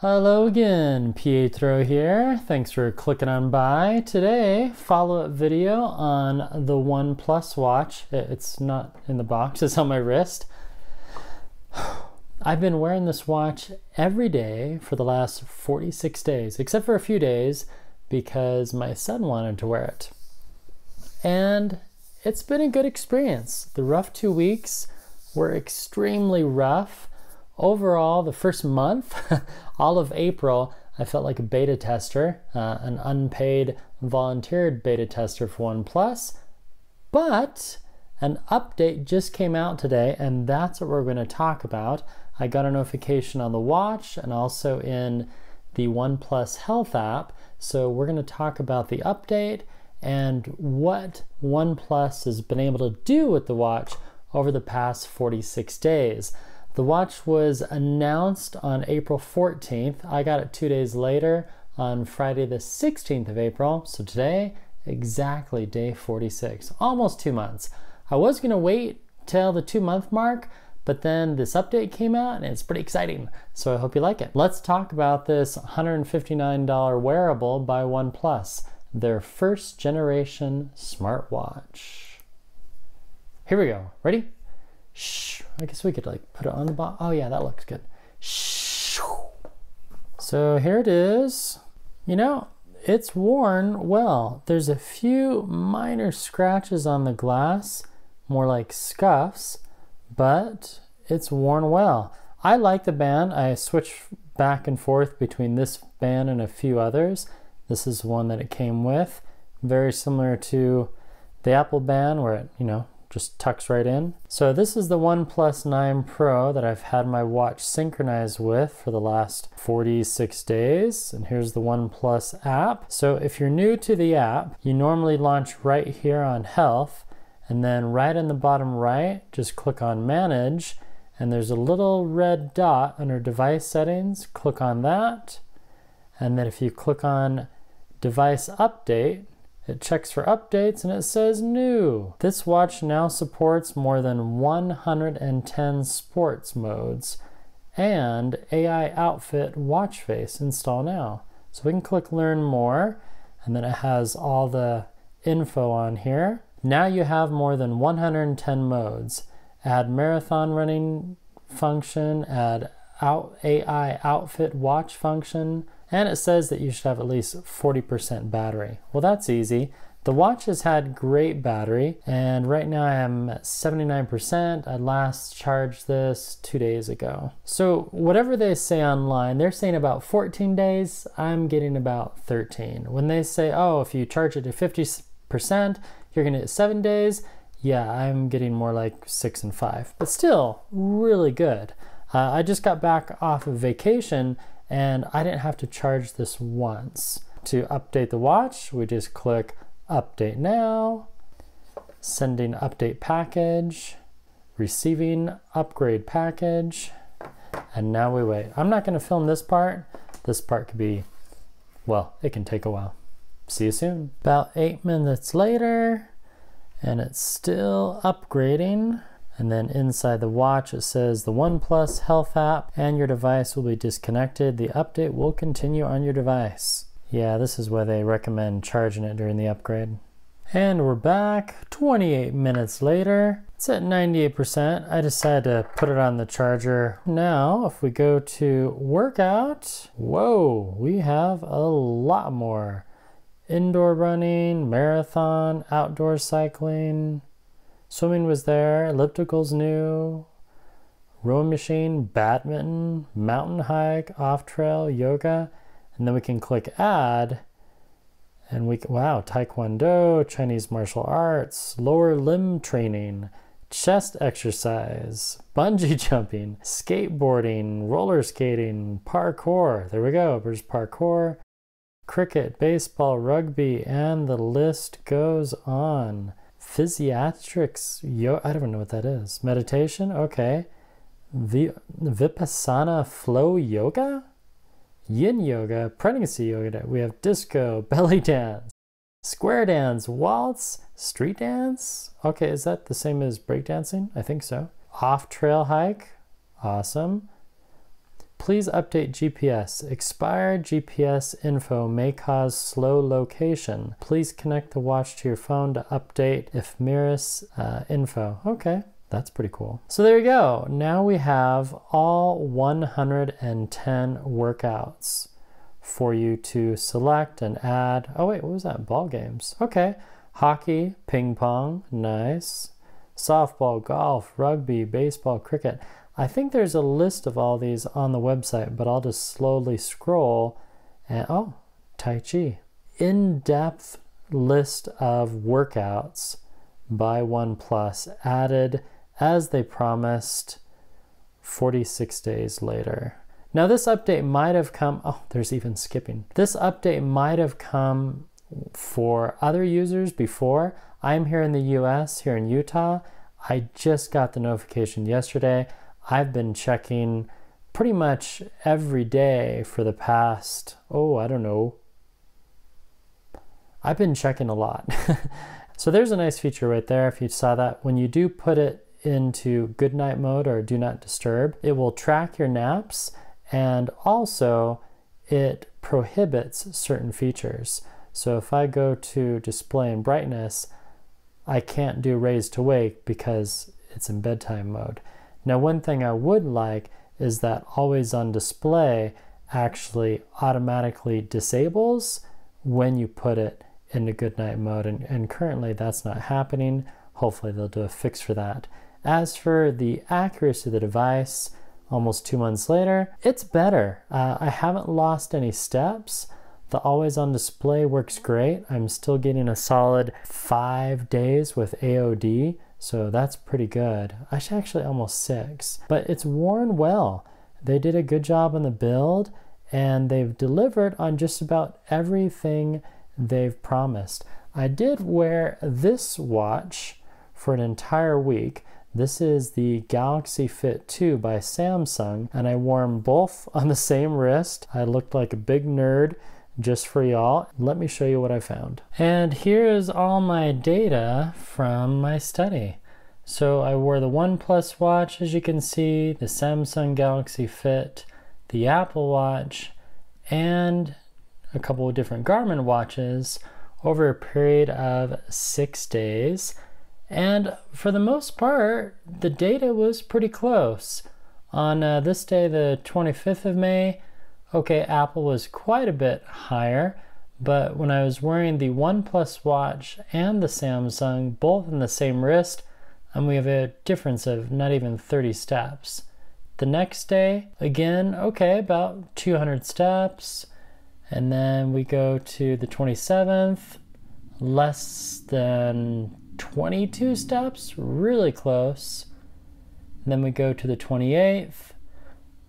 Hello again, Pietro here. Thanks for clicking on by. Today, follow-up video on the OnePlus Watch. It's not in the box, it's on my wrist. I've been wearing this watch every day for the last 46 days, except for a few days because my son wanted to wear it. And it's been a good experience. The rough 2 weeks were extremely rough. Overall, the first month, all of April, I felt like a beta tester, an unpaid, volunteered beta tester for OnePlus. But an update just came out today, and that's what we're going to talk about. I got a notification on the watch and also in the OnePlus Health app. So we're going to talk about the update and what OnePlus has been able to do with the watch over the past 46 days. The watch was announced on April 14th. I got it 2 days later on Friday the 16th of April. So today, exactly day 46, almost 2 months. I was gonna wait till the 2-month mark, but then this update came out and it's pretty exciting. So I hope you like it. Let's talk about this $159 wearable by OnePlus, their first generation smartwatch. Here we go, ready? Shh. I guess we could like put it on the bottom. Oh yeah, that looks good. Shh. So here it is. You know, it's worn well. There's a few minor scratches on the glass, more like scuffs, but it's worn well. I like the band. I switch back and forth between this band and a few others. This is one that it came with. Very similar to the Apple band where it, just tucks right in. So this is the OnePlus 9 Pro that I've had my watch synchronized with for the last 46 days. And here's the OnePlus app. So if you're new to the app, you normally launch right here on Health, and then right in the bottom right, just click on Manage, and there's a little red dot under Device Settings. Click on that, and then if you click on Device Update, it checks for updates and it says new. This watch now supports more than 110 sports modes and AI outfit watch face. Install now. So we can click learn more, and then it has all the info on here. Now you have more than 110 modes. Add marathon running function, add AI outfit watch function, and it says that you should have at least 40% battery. Well, that's easy. The watch has had great battery, and right now I am at 79%. I last charged this 2 days ago. So whatever they say online, they're saying about 14 days. I'm getting about 13. When they say, oh, if you charge it to 50%, you're gonna get 7 days. Yeah, I'm getting more like 6 and 5, but still really good. I just got back off of vacation and I didn't have to charge this once. To update the watch, we just click Update Now, Sending Update Package, Receiving Upgrade Package, and now we wait. I'm not gonna film this part. This part could be, well, it can take a while. See you soon. About 8 minutes later, and it's still upgrading. And then inside the watch, it says the OnePlus Health app and your device will be disconnected. The update will continue on your device. Yeah, this is why they recommend charging it during the upgrade. And we're back 28 minutes later. It's at 98%. I decided to put it on the charger. Now, if we go to workout, whoa, we have a lot more. Indoor running, marathon, outdoor cycling. Swimming was there, elliptical's new, rowing machine, badminton, mountain hike, off-trail, yoga, and then we can click add, and wow, taekwondo, Chinese martial arts, lower limb training, chest exercise, bungee jumping, skateboarding, roller skating, parkour, there we go, there's parkour, cricket, baseball, rugby, and the list goes on. Physiatrics, I don't know what that is. Meditation, okay. Vipassana flow yoga? Yin yoga, pregnancy yoga. We have disco, belly dance, square dance, waltz, street dance. Okay, is that the same as breakdancing? I think so. Off trail hike, awesome. Please update GPS. Expired GPS info may cause slow location. Please connect the watch to your phone to update ephemeris info. Okay, that's pretty cool. So there you go. Now we have all 110 workouts for you to select and add. Oh wait, what was that? Ball games. Okay. Hockey, ping pong, nice. Softball, golf, rugby, baseball, cricket. I think there's a list of all these on the website, but I'll just slowly scroll and, oh, Tai Chi. In-depth list of workouts by OnePlus added as they promised 46 days later. Now this update might have come, oh, there's even skipping. This update might have come for other users before. I'm here in the US, here in Utah. I just got the notification yesterday. I've been checking pretty much every day for the past, oh, I don't know. I've been checking a lot. So there's a nice feature right there. If you saw that, when you do put it into Goodnight Mode or Do Not Disturb, it will track your naps, and also it prohibits certain features. So if I go to display and brightness, I can't do raise to wake because it's in bedtime mode. Now, one thing I would like is that always on display actually automatically disables when you put it into Goodnight Mode, and currently that's not happening. Hopefully they'll do a fix for that. As for the accuracy of the device, almost 2 months later, it's better. I haven't lost any steps. The always on display works great. I'm still getting a solid 5 days with AOD, so that's pretty good. Actually almost 6, but it's worn well. They did a good job on the build, and they've delivered on just about everything they've promised. I did wear this watch for an entire week. This is the Galaxy Fit2 by Samsung, and I wore them both on the same wrist. I looked like a big nerd just for y'all. Let me show you what I found. And here's all my data from my study. So I wore the OnePlus Watch, as you can see, the Samsung Galaxy Fit, the Apple Watch, and a couple of different Garmin watches over a period of 6 days. And for the most part, the data was pretty close. On this day, the 25th of May, okay, Apple was quite a bit higher, but when I was wearing the OnePlus Watch and the Samsung, both in the same wrist, and we have a difference of not even 30 steps. The next day, again, okay, about 200 steps. And then we go to the 27th, less than 22 steps, really close. And then we go to the 28th.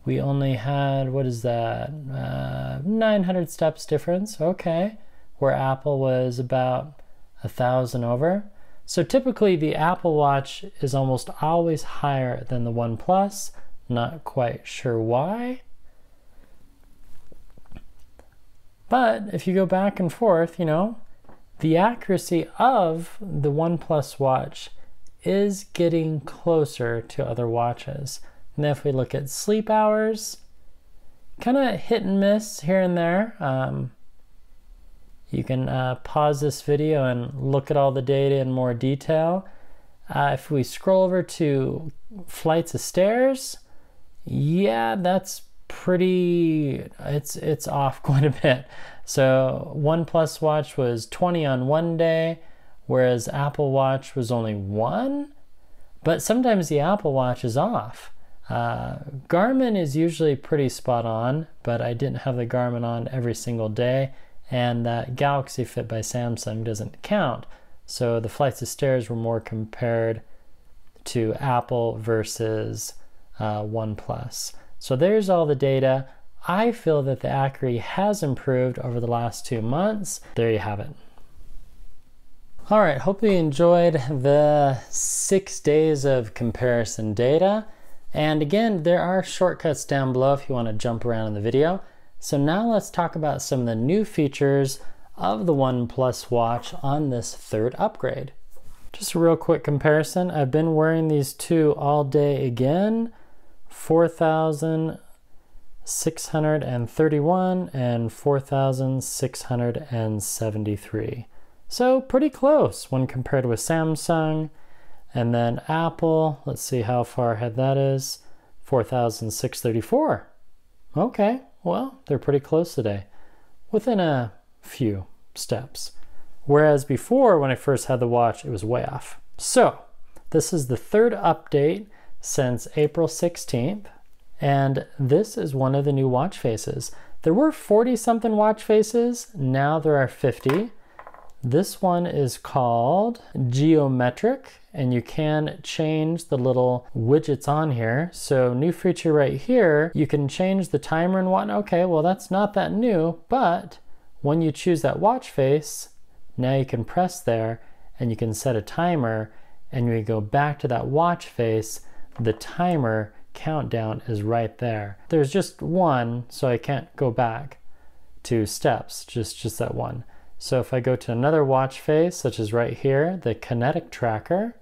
We only had, what is that, 900 steps difference, okay, where Apple was about 1,000 over. So typically the Apple Watch is almost always higher than the OnePlus, not quite sure why. But if you go back and forth, you know, the accuracy of the OnePlus Watch is getting closer to other watches. And if we look at sleep hours, kind of hit and miss here and there. You can pause this video and look at all the data in more detail. If we scroll over to flights of stairs, yeah, that's pretty, it's off quite a bit. So OnePlus Watch was 20 on one day, whereas Apple Watch was only 1. But sometimes the Apple Watch is off. Garmin is usually pretty spot on, but I didn't have the Garmin on every single day, and that Galaxy Fit by Samsung doesn't count. So the flights of stairs were more compared to Apple versus OnePlus. So there's all the data. I feel that the accuracy has improved over the last 2 months. There you have it. All right, hope you enjoyed the 6 days of comparison data. And again, there are shortcuts down below if you want to jump around in the video. So now let's talk about some of the new features of the OnePlus Watch on this 3rd upgrade. Just a real quick comparison. I've been wearing these two all day again. 4,000 4,631 and 4,673. So pretty close when compared with Samsung. And then Apple, let's see how far ahead that is, 4,634. Okay, well, they're pretty close today, within a few steps. Whereas before, when I first had the watch, it was way off. So this is the third update since April 16th, and this is one of the new watch faces. There were 40-something watch faces, now there are 50. This one is called Geometric, and you can change the little widgets on here. So new feature right here, you can change the timer and whatnot. Okay, well that's not that new, but when you choose that watch face, now you can press there and you can set a timer, and when you go back to that watch face, the timer countdown is right there. There's just one, so I can't go back 2 steps, just that one. So if I go to another watch face, such as right here, the kinetic tracker,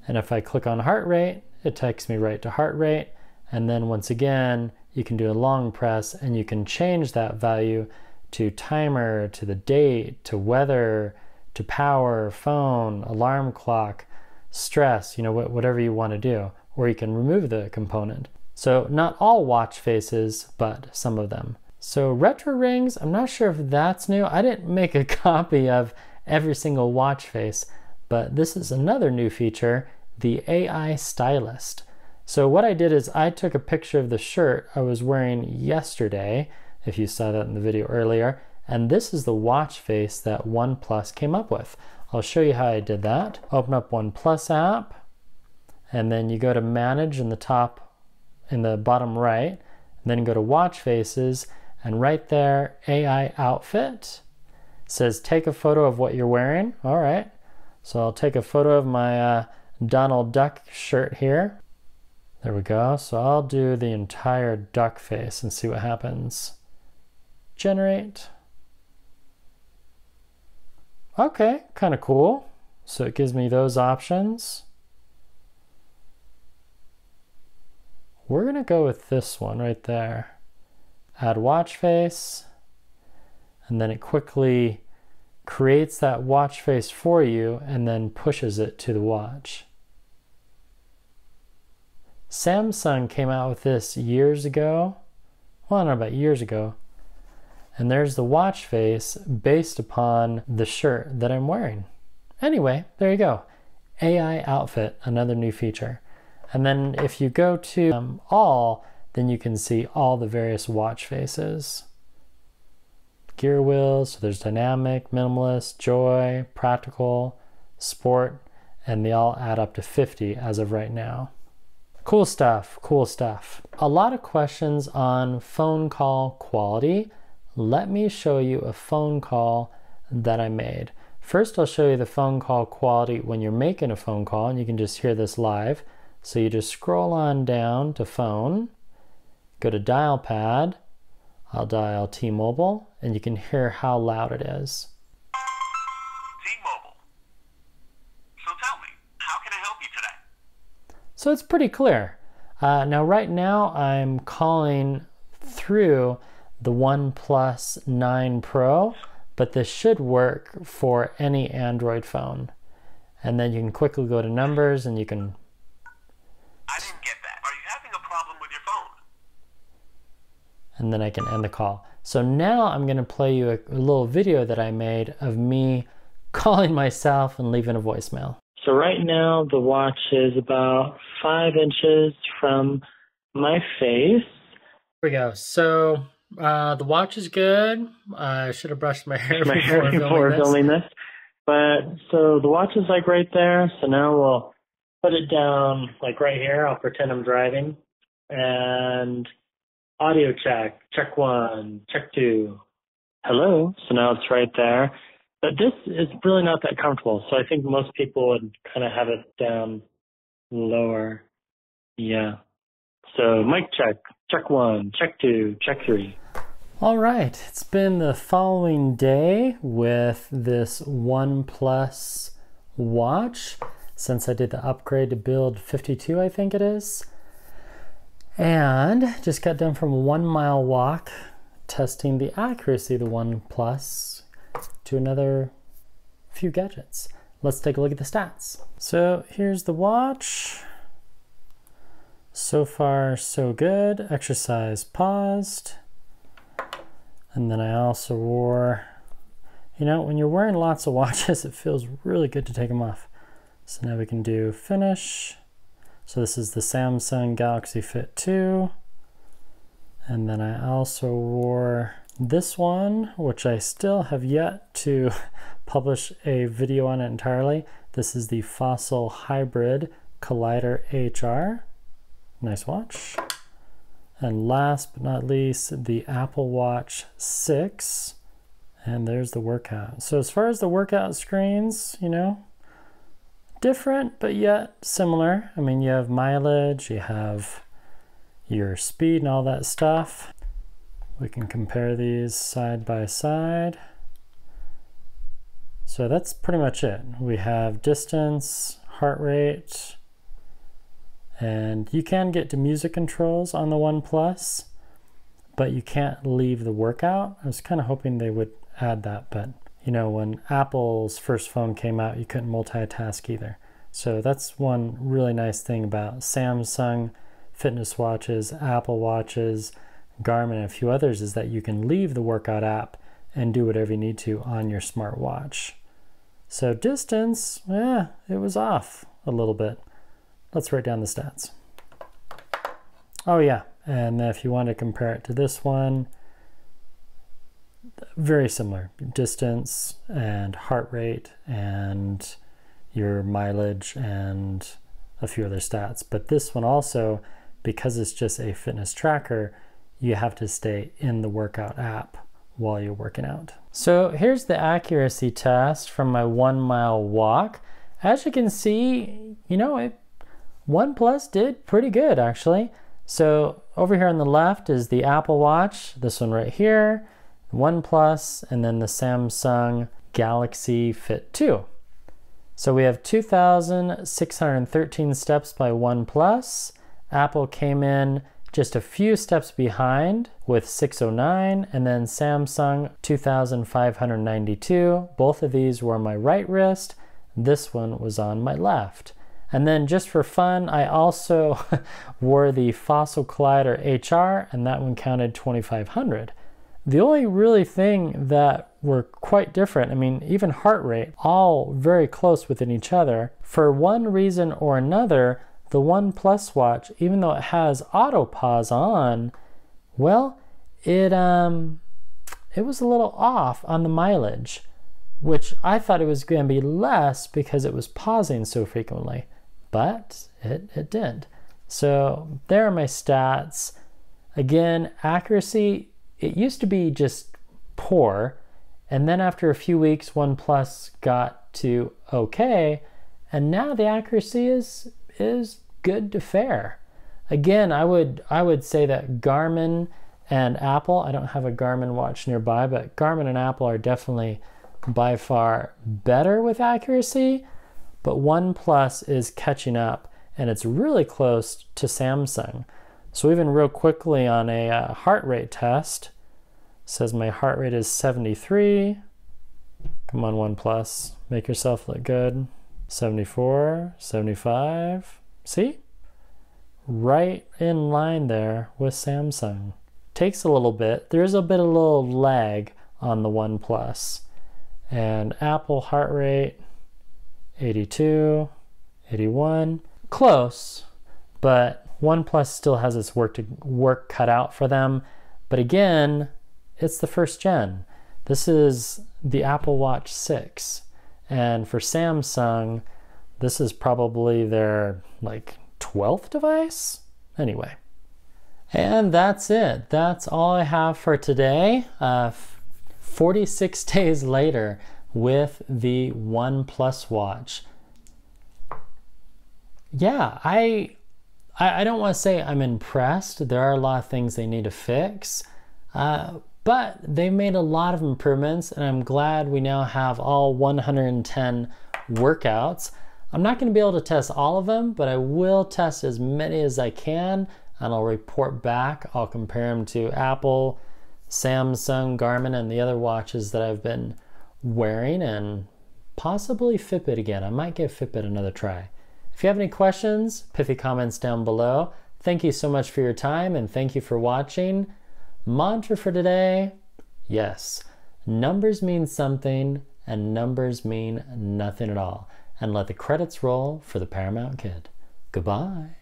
and if I click on heart rate, it takes me right to heart rate. And then once again, you can do a long press and you can change that value to timer, to the date, to weather, to power, phone, alarm clock, stress, whatever you want to do, or you can remove the component. So not all watch faces, but some of them. So retro rings, I'm not sure if that's new. I didn't make a copy of every single watch face, but this is another new feature, the AI stylist. So what I did is I took a picture of the shirt I was wearing yesterday, if you saw that in the video earlier, and this is the watch face that OnePlus came up with. I'll show you how I did that. Open up OnePlus app, and then you go to manage in the bottom right, and then go to watch faces, and right there, AI outfit. It says take a photo of what you're wearing. All right, so I'll take a photo of my Donald Duck shirt here. There we go. So I'll do the entire duck face and see what happens. Generate. Okay, kind of cool. So it gives me those options. We're gonna go with this one right there. Add watch face, and then it quickly creates that watch face for you and then pushes it to the watch. Samsung came out with this years ago. Well, I don't know about years ago. And there's the watch face based upon the shirt that I'm wearing. Anyway, there you go. AI outfit, another new feature. And then if you go to all, then you can see all the various watch faces. Gear wheels, so there's dynamic, minimalist, joy, practical, sport, and they all add up to 50 as of right now. Cool stuff, cool stuff. A lot of questions on phone call quality. Let me show you a phone call that I made. First, I'll show you the phone call quality when you're making a phone call, and you can just hear this live. So you just scroll on down to phone, go to dial pad, I'll dial T-Mobile, and you can hear how loud it is. T-Mobile. So tell me, how can I help you today? So it's pretty clear. Now right now I'm calling through the OnePlus 9 Pro, but this should work for any Android phone. And then you can quickly go to numbers and you can... I didn't get that. Are you having a problem with your phone? And then I can end the call. So now I'm going to play you a little video that I made of me calling myself and leaving a voicemail. So right now the watch is about 5 inches from my face. Here we go. So the watch is good. I should have brushed my hair before filming this. But so the watch is like right there. So now we'll put it down like right here. I'll pretend I'm driving. And audio check. Check 1, check 2. Hello. So now it's right there. But this is really not that comfortable. So I think most people would kind of have it down lower. Yeah. So mic check. Check 1, check 2, check 3. All right. It's been the following day with this OnePlus Watch since I did the upgrade to build 52, I think it is. And just got done from a 1 mile walk testing the accuracy of the OnePlus to another few gadgets. Let's take a look at the stats. So here's the watch. So far, so good. Exercise paused. And then I also wore, you know, when you're wearing lots of watches, it feels really good to take them off. So now we can do finish. So this is the Samsung Galaxy Fit2. And then I also wore this one, which I still have yet to publish a video on it entirely. This is the Fossil Hybrid Collider HR. Nice watch. And last but not least, the Apple Watch 6. And there's the workout. So as far as the workout screens, you know, different, but yet similar. I mean, you have mileage, you have your speed and all that stuff. We can compare these side by side. So that's pretty much it. We have distance, heart rate, and you can get to music controls on the OnePlus, but you can't leave the workout. I was kind of hoping they would add that, but you know, when Apple's first phone came out, you couldn't multitask either. So that's one really nice thing about Samsung fitness watches, Apple watches, Garmin, and a few others, is that you can leave the workout app and do whatever you need to on your smartwatch. So distance, yeah, it was off a little bit. Let's write down the stats. Oh yeah, and if you want to compare it to this one, very similar. Distance and heart rate and your mileage and a few other stats. But this one also, because it's just a fitness tracker, you have to stay in the workout app while you're working out. So here's the accuracy test from my 1 mile walk. As you can see, you know, OnePlus did pretty good actually. So over here on the left is the Apple Watch, this one right here, OnePlus, and then the Samsung Galaxy Fit2. So we have 2,613 steps by OnePlus. Apple came in just a few steps behind with 609, and then Samsung 2,592. Both of these were on my right wrist. This one was on my left. And then just for fun, I also wore the Fossil Collider HR, and that one counted 2,500. The only really thing that were quite different, I mean, even heart rate, all very close within each other. For one reason or another, the OnePlus Watch, even though it has auto pause on, well, it was a little off on the mileage, which I thought it was going to be less because it was pausing so frequently, but it didn't. So there are my stats. Again, accuracy, it used to be just poor, and then after a few weeks, OnePlus got to okay, and now the accuracy is good to fair. Again, I would say that Garmin and Apple, I don't have a Garmin watch nearby, but Garmin and Apple are definitely by far better with accuracy, but OnePlus is catching up, and it's really close to Samsung. So even real quickly on a heart rate test, it says my heart rate is 73. Come on, OnePlus, make yourself look good. 74, 75. See? Right in line there with Samsung. Takes a little bit. There's a little lag on the OnePlus. And Apple heart rate, 82, 81. Close, but OnePlus still has its work cut out for them. But again, it's the first gen. This is the Apple Watch 6. And for Samsung, this is probably their 12th device? Anyway. And that's it. That's all I have for today. 46 days later with the OnePlus Watch. Yeah, I don't want to say I'm impressed. There are a lot of things they need to fix. But they made a lot of improvements, and I'm glad we now have all 110 workouts. I'm not going to be able to test all of them, but I will test as many as I can. and I'll report back. I'll compare them to Apple, Samsung, Garmin, and the other watches that I've been wearing, and possibly Fitbit again. I might give Fitbit another try. If you have any questions, pithy comments down below. Thank you so much for your time, and thank you for watching. Mantra for today: yes, numbers mean something, and numbers mean nothing at all. And let the credits roll for the Paramount Kid. Goodbye.